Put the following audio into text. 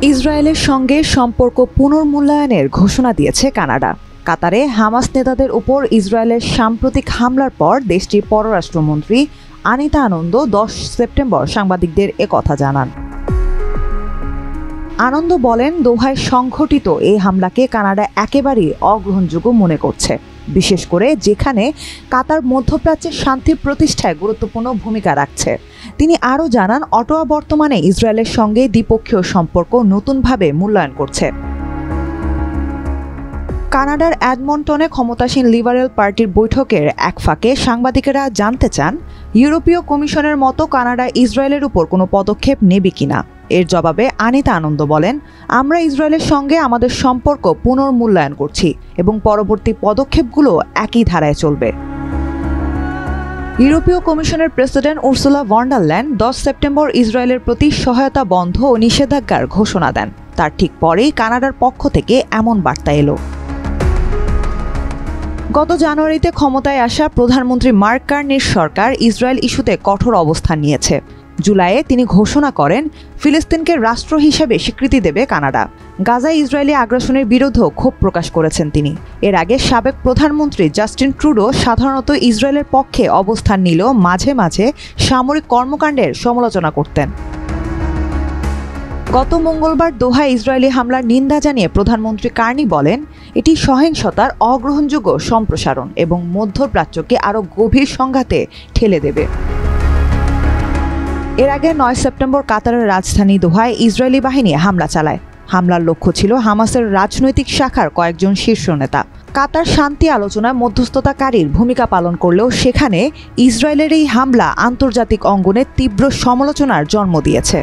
ইসরায়েলের সঙ্গে সম্পর্ক পুনর্মূল্যায়নের ঘোষণা দিয়েছে কানাডা। কাতারে হামাস নেতাদের উপর ইসরায়েলের সাম্প্রতিক হামলার পর দেশটির পররাষ্ট্রমন্ত্রী আনিতা আনন্দ 10 সেপ্টেম্বর সাংবাদিকদের একথা জানান। আনন্দ বলেন, দোহায় সংঘটিত এই হামলাকে কানাডা একেবারেই অগ্রহণযোগ্য মনে করছে, বিশেষ করে যেখানে কাতার মধ্যপ্রাচ্যের শান্তি প্রতিষ্ঠায় গুরুত্বপূর্ণ ভূমিকা রাখছে। তিনি আরও জানান, অটোয়া বর্তমানে ইসরায়েলের সঙ্গে দ্বিপক্ষীয় সম্পর্ক নতুনভাবে মূল্যায়ন করছে। কানাডার এডমন্টনে ক্ষমতাসীন লিবারেল পার্টির বৈঠকের এক ফাঁকে সাংবাদিকেরা জানতে চান, ইউরোপীয় কমিশনের মতো কানাডা ইসরায়েলের উপর কোনো পদক্ষেপ নেবে কিনা। এর জবাবে আনিতা আনন্দ বলেন, আমরা ইসরায়েলের সঙ্গে আমাদের সম্পর্ক পুনর্মূল্যায়ন করছি এবং পরবর্তী পদক্ষেপগুলো একই ধারায় চলবে। ইউরোপীয় কমিশনের president Ursula von der Leyen 10 September ইসরায়েলের প্রতি সহায়তা বন্ধ ও নিষেধাজ্ঞার ঘোষণা দেন। তার ঠিক পরেই কানাডার পক্ষ থেকে এমন বার্তা এলো। গত জানুয়ারিতে ক্ষমতায় আসা প্রধানমন্ত্রী মার্ক কার্নির সরকার ইসরায়েল ইস্যুতে কঠোর অবস্থান নিয়েছে। জুলাইয়ে তিনি ঘোষণা করেন, ফিলিস্তিনকে রাষ্ট্র হিসেবে স্বীকৃতি দেবে কানাডা। গাজায় ইসরায়েলি আগ্রাসনের বিরুদ্ধেও ক্ষোভ প্রকাশ করেছেন তিনি। এর আগে সাবেক প্রধানমন্ত্রী জাস্টিন ট্রুডো সাধারণত ইসরায়েলের পক্ষে অবস্থান নিলেও মাঝে মাঝে সামরিক কর্মকাণ্ডের সমালোচনা করতেন। গত মঙ্গলবার দোহায় ইসরায়েলি হামলার নিন্দা জানিয়ে প্রধানমন্ত্রী কার্নি বলেন, এটি সহিংসতার অগ্রহণযোগ্য সম্প্রসারণ এবং মধ্যপ্রাচ্যকে আরও গভীর সংঘাতে ঠেলে দেবে। এর আগে 9 সেপ্টেম্বর কাতারের রাজধানী দোহায় ইসরায়েলি বাহিনী হামলা চালায়। হামলার লক্ষ্য ছিল হামাসের রাজনৈতিক শাখার কয়েকজন শীর্ষ নেতা। কাতার শান্তি আলোচনায় মধ্যস্থতাকারীর ভূমিকা পালন করলেও সেখানে ইসরায়েলের এই হামলা আন্তর্জাতিক অঙ্গনে তীব্র সমালোচনার জন্ম দিয়েছে।